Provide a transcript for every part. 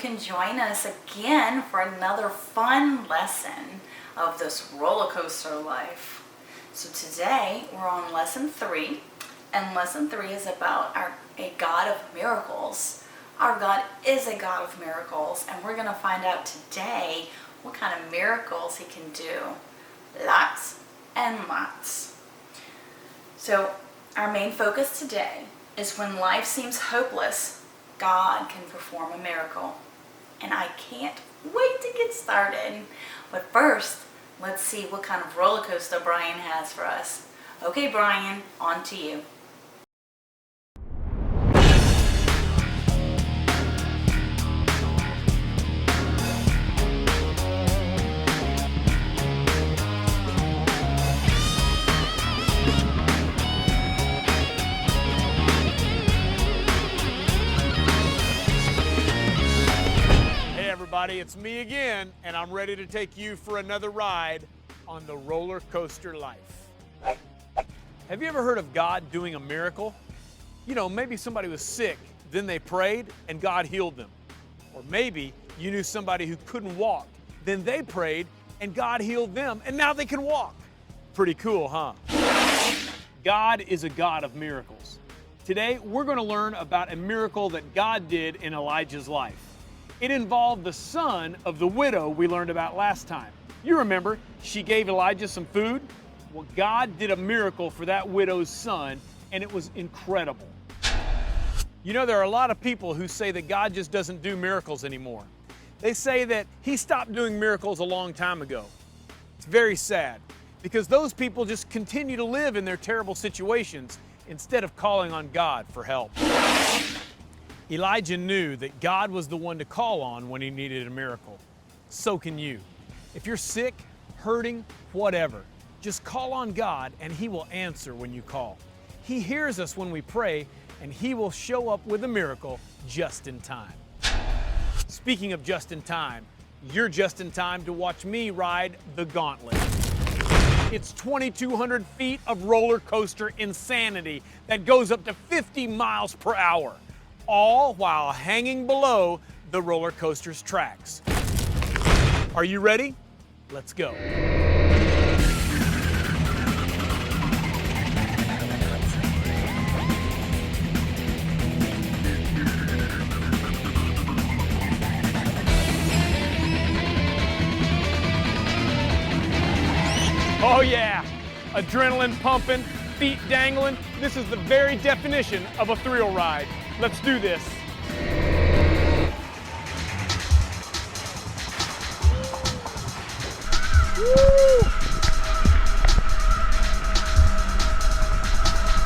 can join us again for another fun lesson of this roller coaster life. So today we're on lesson 3, and lesson 3 is about a God of miracles. Our God is a God of miracles, and we're going to find out today what kind of miracles he can do. Lots and lots. So our main focus today is when life seems hopeless, God can perform a miracle. And I can't wait to get started. But first, let's see what kind of roller coaster Brian has for us. Okay, Brian, on to you. It's me again, and I'm ready to take you for another ride on the roller coaster life. Have you ever heard of God doing a miracle? You know, maybe somebody was sick, then they prayed and God healed them. Or maybe you knew somebody who couldn't walk, then they prayed and God healed them, and now they can walk. Pretty cool, huh? God is a God of miracles. Today, we're going to learn about a miracle that God did in Elijah's life. It involved the son of the widow we learned about last time. You remember, she gave Elijah some food? Well, God did a miracle for that widow's son, and it was incredible. You know, there are a lot of people who say that God just doesn't do miracles anymore. They say that he stopped doing miracles a long time ago. It's very sad, because those people just continue to live in their terrible situations instead of calling on God for help. Elijah knew that God was the one to call on when he needed a miracle. So can you. If you're sick, hurting, whatever, just call on God and he will answer when you call. He hears us when we pray, and he will show up with a miracle just in time. Speaking of just in time, you're just in time to watch me ride the gauntlet. It's 2,200 feet of roller coaster insanity that goes up to 50 miles per hour. All while hanging below the roller coaster's tracks. Are you ready? Let's go. Oh yeah, adrenaline pumping, feet dangling. This is the very definition of a thrill ride. Let's do this. Woo!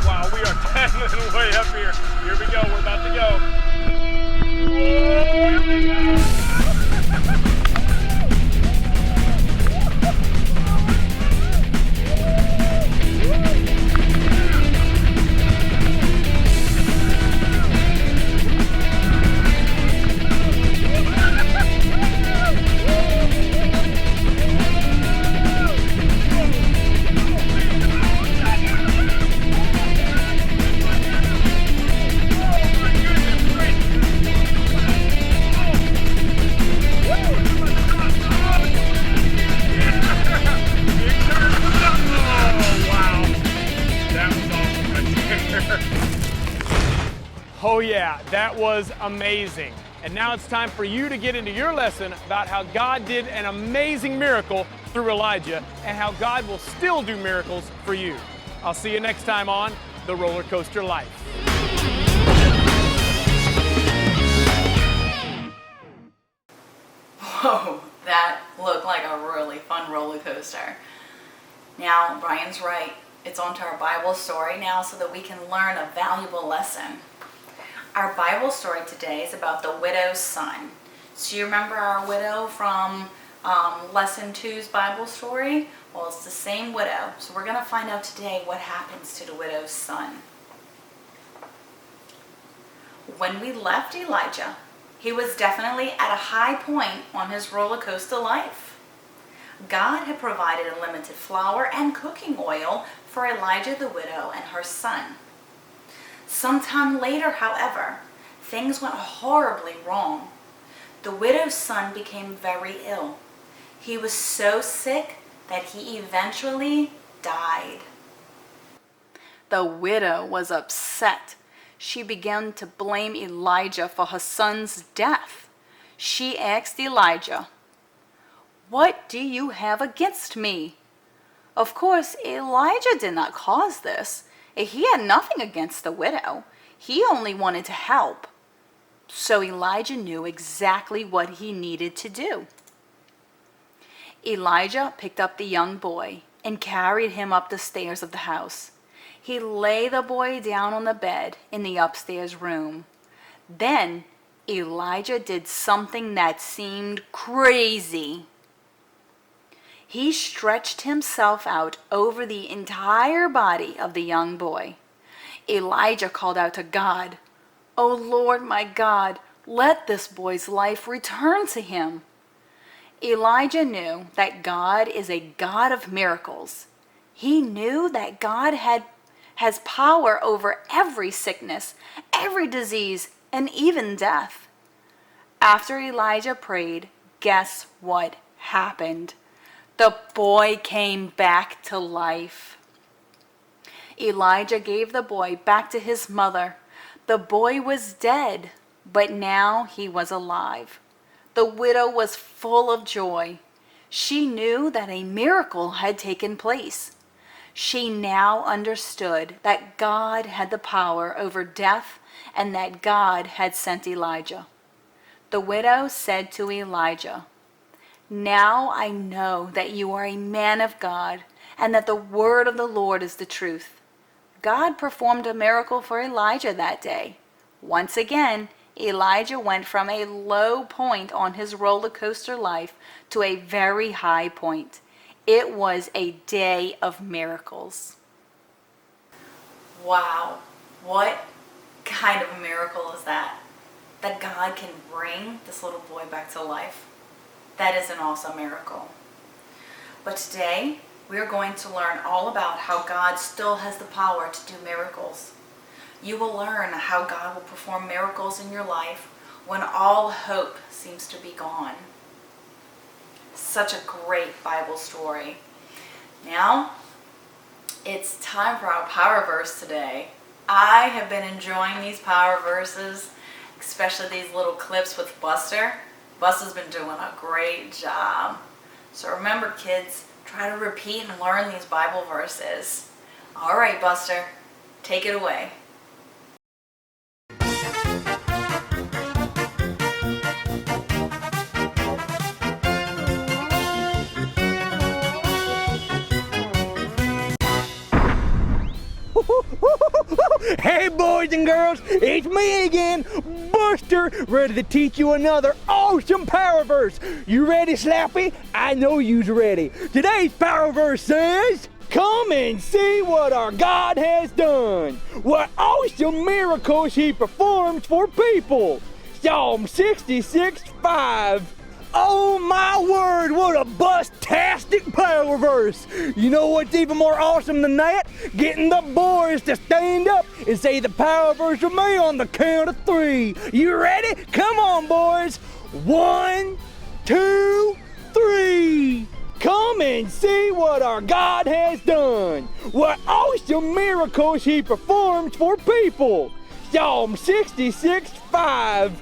Wow, we are dangling way up here. Here we go, we're about to go. Whoa, here we go! Oh yeah, that was amazing. And now it's time for you to get into your lesson about how God did an amazing miracle through Elijah, and how God will still do miracles for you. I'll see you next time on The Roller Coaster Life. Whoa, that looked like a really fun roller coaster. Now, Brian's right. It's on to our Bible story now so that we can learn a valuable lesson. Our Bible story today is about the widow's son. So you remember our widow from lesson 2's Bible story? Well, it's the same widow. So we're going to find out today what happens to the widow's son. When we left Elijah, he was definitely at a high point on his roller coaster life. God had provided unlimited flour and cooking oil for Elijah the widow and her son. Sometime later, however, things went horribly wrong. The widow's son became very ill. He was so sick that he eventually died. The widow was upset. She began to blame Elijah for her son's death. She asked Elijah, "What do you have against me?" Of course, Elijah did not cause this. He had nothing against the widow. He only wanted to help. So Elijah knew exactly what he needed to do. Elijah picked up the young boy and carried him up the stairs of the house. He lay the boy down on the bed in the upstairs room. Then Elijah did something that seemed crazy. He stretched himself out over the entire body of the young boy. Elijah called out to God, "O Lord my God, let this boy's life return to him." Elijah knew that God is a God of miracles. He knew that God has power over every sickness, every disease, and even death. After Elijah prayed, guess what happened? The boy came back to life. Elijah gave the boy back to his mother. The boy was dead, but now he was alive. The widow was full of joy. She knew that a miracle had taken place. She now understood that God had the power over death and that God had sent Elijah. The widow said to Elijah, "Now I know that you are a man of God and that the word of the Lord is the truth." God performed a miracle for Elijah that day. Once again, Elijah went from a low point on his roller coaster life to a very high point. It was a day of miracles. Wow, what kind of a miracle is that? That God can bring this little boy back to life. That is an awesome miracle. But today, we are going to learn all about how God still has the power to do miracles. You will learn how God will perform miracles in your life when all hope seems to be gone. Such a great Bible story. Now, it's time for our power verse today. I have been enjoying these power verses, especially these little clips with Buster. Buster's been doing a great job. So remember, kids, try to repeat and learn these Bible verses. All right, Buster, take it away. Hey boys and girls, it's me again, Buster, ready to teach you another awesome power verse. You ready, Slappy? I know you's ready. Today's power verse says, "Come and see what our God has done. What awesome miracles he performs for people." Psalm 66:5. Oh my word, what a bustastic power verse. You know what's even more awesome than that? Getting the boys to stand up and say the power verse with me on the count of 3. You ready? Come on, boys. 1, 2, 3. Come and see what our God has done. What awesome miracles he performs for people. Psalm 66:5.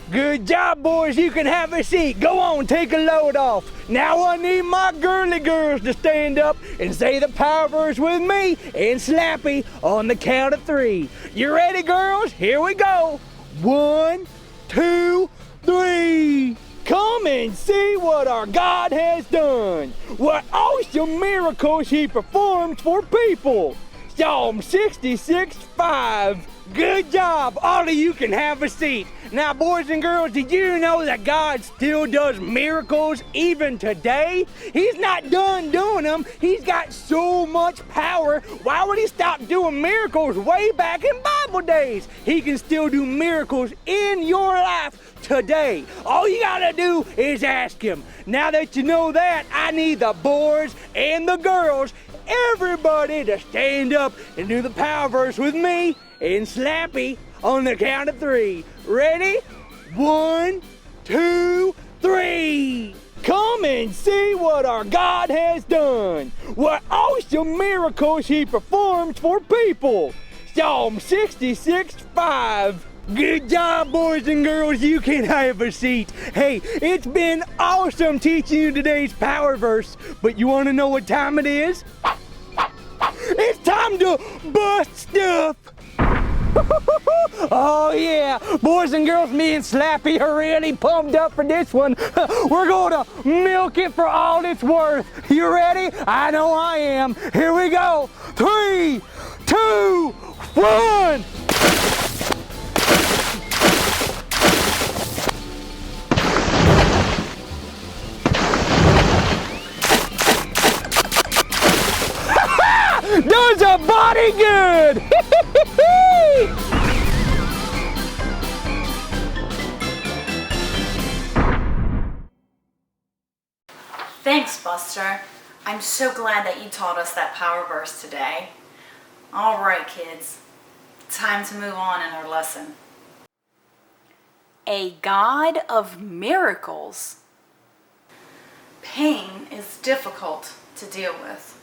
Good job, boys. You can have a seat. Go on, take a load off. Now I need my girly girls to stand up and say the power verse with me and Slappy on the count of 3. You ready, girls? Here we go. 1, 2, 3. Come and see what our God has done. What awesome miracles he performs for people. Psalm 66:5. Good job. All of you can have a seat. Now, boys and girls, did you know that God still does miracles even today? He's not done doing them. He's got so much power. Why would he stop doing miracles way back in Bible days? He can still do miracles in your life today. All you gotta do is ask him. Now that you know that, I need the boys and the girls, everybody, to stand up and do the power verse with me and Slappy on the count of 3. Ready? 1, 2, 3. Come and see what our God has done. What awesome miracles he performs for people. Psalm 66:5. Good job, boys and girls. You can have a seat. Hey, it's been awesome teaching you today's power verse, but you want to know what time it is? It's time to bust stuff. Oh yeah, boys and girls, me and Slappy are really pumped up for this one. We're going to milk it for all it's worth. You ready? I know I am. Here we go. 3, 2, 1. Does a body good! Thanks, Buster. I'm so glad that you taught us that power verse today. All right, kids. Time to move on in our lesson. A God of miracles. Pain is difficult to deal with.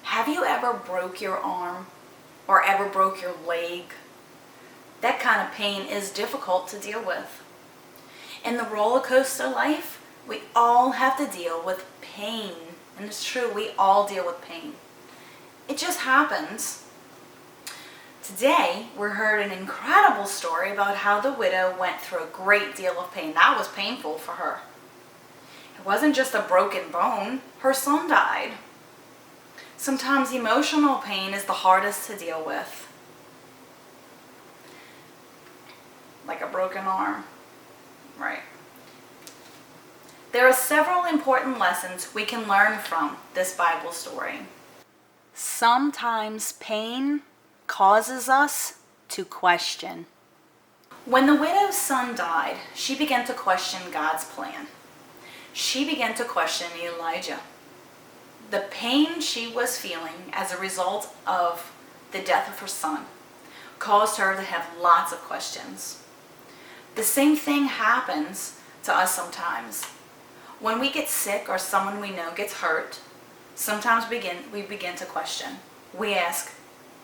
Have you ever broke your arm or ever broke your leg? That kind of pain is difficult to deal with. In the roller coaster life, we all have to deal with pain. And it's true, we all deal with pain. It just happens. Today, we heard an incredible story about how the widow went through a great deal of pain. That was painful for her. It wasn't just a broken bone. Her son died. Sometimes emotional pain is the hardest to deal with. Like a broken arm, right? There are several important lessons we can learn from this Bible story. Sometimes pain causes us to question. When the widow's son died, she began to question God's plan. She began to question Elijah. The pain she was feeling as a result of the death of her son caused her to have lots of questions. The same thing happens to us sometimes. When we get sick or someone we know gets hurt, sometimes we begin to question. We ask,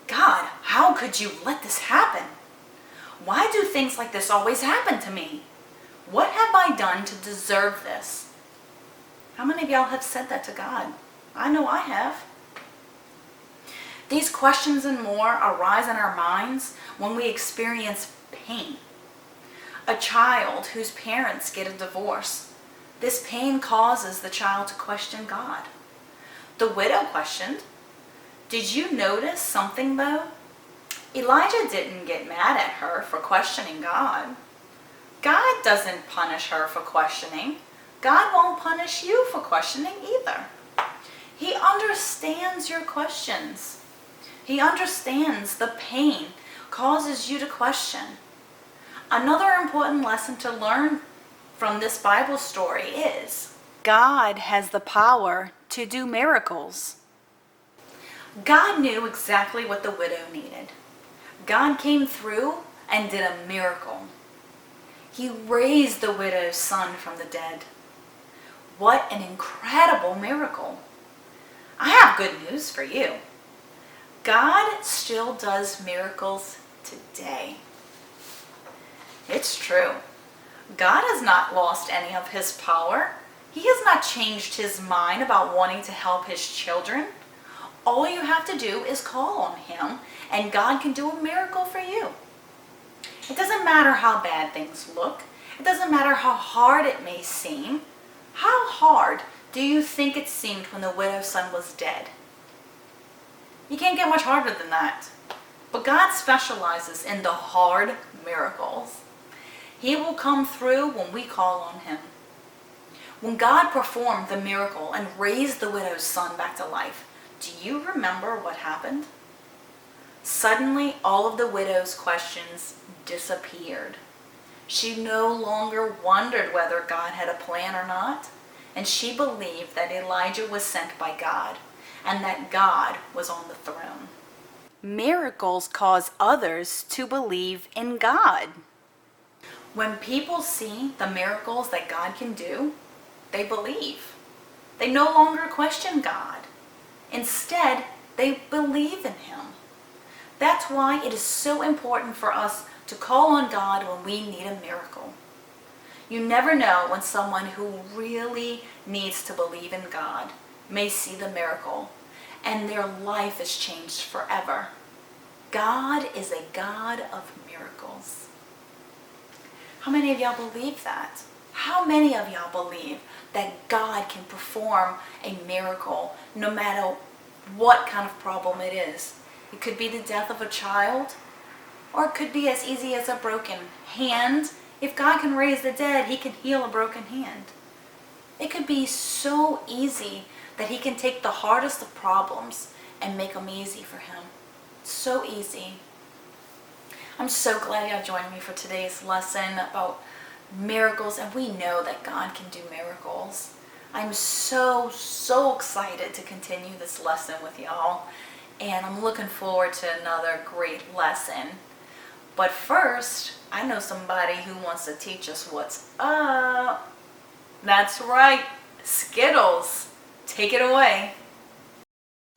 God, how could you let this happen? Why do things like this always happen to me? What have I done to deserve this? How many of y'all have said that to God? I know I have. These questions and more arise in our minds when we experience pain. A child whose parents get a divorce. This pain causes the child to question God. The widow questioned. Did you notice something though? Elijah didn't get mad at her for questioning God. God doesn't punish her for questioning. God won't punish you for questioning either. He understands your questions. He understands the pain causes you to question. Another important lesson to learn from this Bible story is God has the power to do miracles. God knew exactly what the widow needed. God came through and did a miracle. He raised the widow's son from the dead. What an incredible miracle. I have good news for you. God still does miracles today. It's true. God has not lost any of his power. He has not changed his mind about wanting to help his children. All you have to do is call on him, and God can do a miracle for you. It doesn't matter how bad things look. It doesn't matter how hard it may seem. How hard do you think it seemed when the widow's son was dead? You can't get much harder than that. But God specializes in the hard miracles. He will come through when we call on him. When God performed the miracle and raised the widow's son back to life, do you remember what happened? Suddenly, all of the widow's questions disappeared. She no longer wondered whether God had a plan or not, and she believed that Elijah was sent by God and that God was on the throne. Miracles cause others to believe in God. When people see the miracles that God can do, they believe. They no longer question God. Instead, they believe in Him. That's why it is so important for us to call on God when we need a miracle. You never know when someone who really needs to believe in God may see the miracle and their life is changed forever. God is a God of miracles. How many of y'all believe that? How many of y'all believe that God can perform a miracle no matter what kind of problem it is? It could be the death of a child, or it could be as easy as a broken hand. If God can raise the dead, He can heal a broken hand. It could be so easy that He can take the hardest of problems and make them easy for Him. So easy. I'm so glad y'all joined me for today's lesson about miracles, and we know that God can do miracles. I'm so excited to continue this lesson with y'all, and I'm looking forward to another great lesson. But first, I know somebody who wants to teach us what's up. That's right, Skittles. Take it away.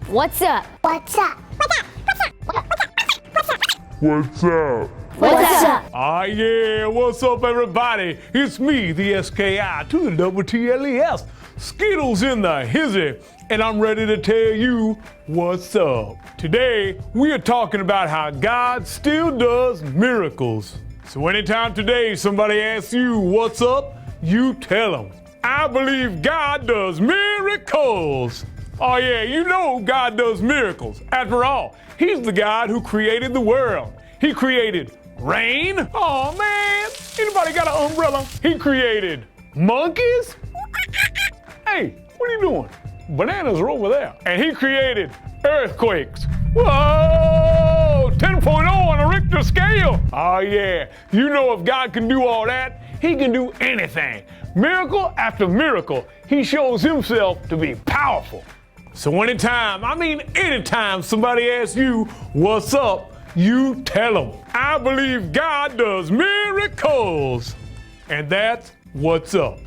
What's up? What's up? What's up? What's up? Ah, yeah, what's up, everybody? It's me, the SKI to the double TLES, Skittles in the hizzy, and I'm ready to tell you what's up. Today, we are talking about how God still does miracles. So anytime today somebody asks you what's up, you tell them, I believe God does miracles. Oh yeah, you know God does miracles. After all, He's the God who created the world. He created rain. Oh man, anybody got an umbrella? He created monkeys. Hey, what are you doing? Bananas are over there. And He created earthquakes. Whoa, 10.0 on a Richter scale. Oh yeah, you know if God can do all that, He can do anything. Miracle after miracle, He shows Himself to be powerful. So anytime somebody asks you what's up, you tell them, I believe God does miracles. And that's what's up.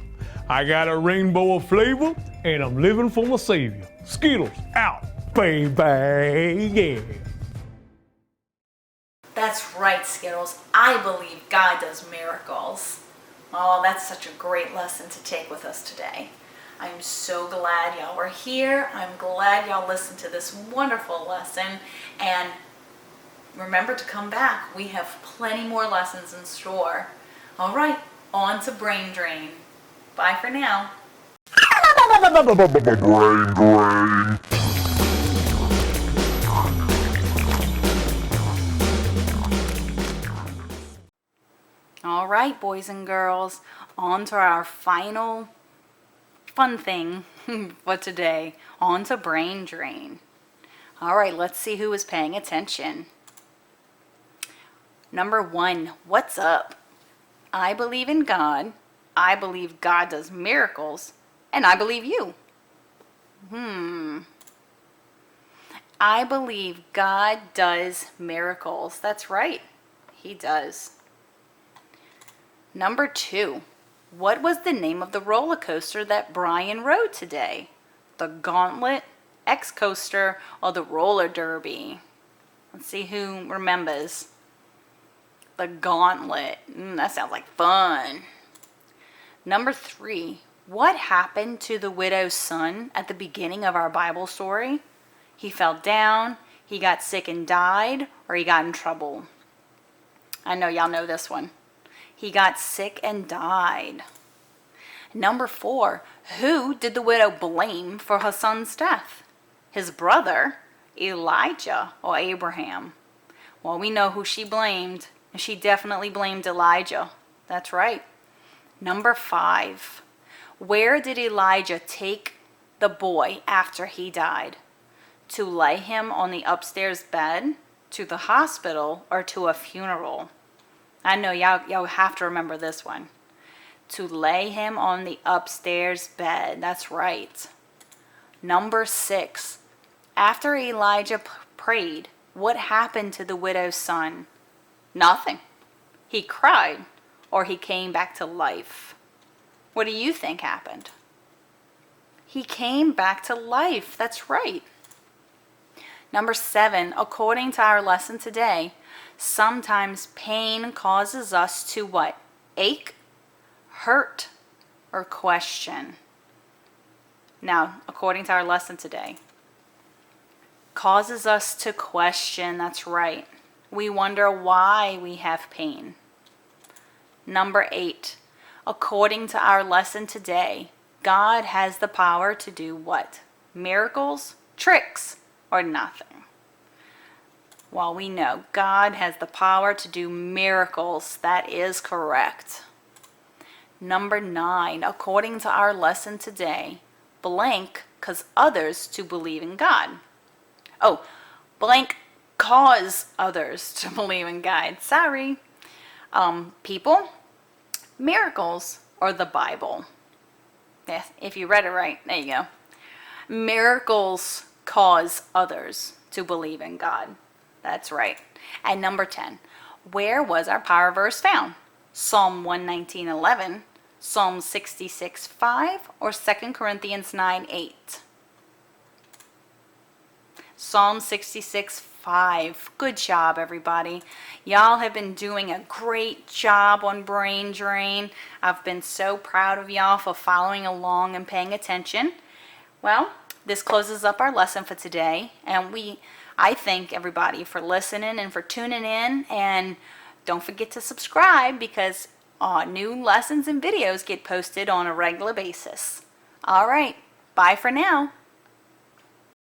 I got a rainbow of flavor, and I'm living for my Savior. Skittles out, baby, yeah. That's right, Skittles. I believe God does miracles. Oh, that's such a great lesson to take with us today. I'm so glad y'all were here. I'm glad y'all listened to this wonderful lesson. And remember to come back. We have plenty more lessons in store. All right, on to Brain Drain. Bye for now. Brain drain. All right, boys and girls, on to our final fun thing for today. On to Brain Drain. All right, let's see who is paying attention. Number 1, what's up? I believe in God. I believe God does miracles. And I believe you. I believe God does miracles. That's right. He does. Number 2, what was the name of the roller coaster that Brian rode today? The Gauntlet, X-Coaster, or the Roller Derby? Let's see who remembers. The Gauntlet. That sounds like fun. Number 3, what happened to the widow's son at the beginning of our Bible story? He fell down, he got sick and died, or he got in trouble? I know y'all know this one. He got sick and died. Number 4, who did the widow blame for her son's death? His brother, Elijah, or Abraham? Well, we know who she blamed. She definitely blamed Elijah. That's right. Number 5, where did Elijah take the boy after he died? To lay him on the upstairs bed, to the hospital, or to a funeral? I know y'all have to remember this one. To lay him on the upstairs bed. That's right. Number 6, after Elijah prayed, what happened to the widow's son? Nothing. He cried. or he came back to life? What do you think happened? He came back to life. That's right. Number 7, according to our lesson today, sometimes pain causes us to what? Ache, hurt, or question. Now, according to our lesson today, causes us to question. That's right. We wonder why we have pain. Number 8, according to our lesson today, God has the power to do what? Miracles, tricks, or nothing. Well, we know God has the power to do miracles. That is correct. Number 9, according to our lesson today, blank cause others to believe in God. Oh, blank cause others to believe in God. Sorry. People, miracles, or the Bible. Yes, if you read it right, there you go. Miracles cause others to believe in God. That's right. And number 10, where was our power verse found? Psalm 119:11, Psalm 66:5, or 2 Corinthians 9:8? Psalm 66:5. Good job, everybody. Y'all have been doing a great job on Brain Drain. I've been so proud of y'all for following along and paying attention. Well, this closes up our lesson for today, and I thank everybody for listening and for tuning in, and don't forget to subscribe because new lessons and videos get posted on a regular basis. All right, bye for now.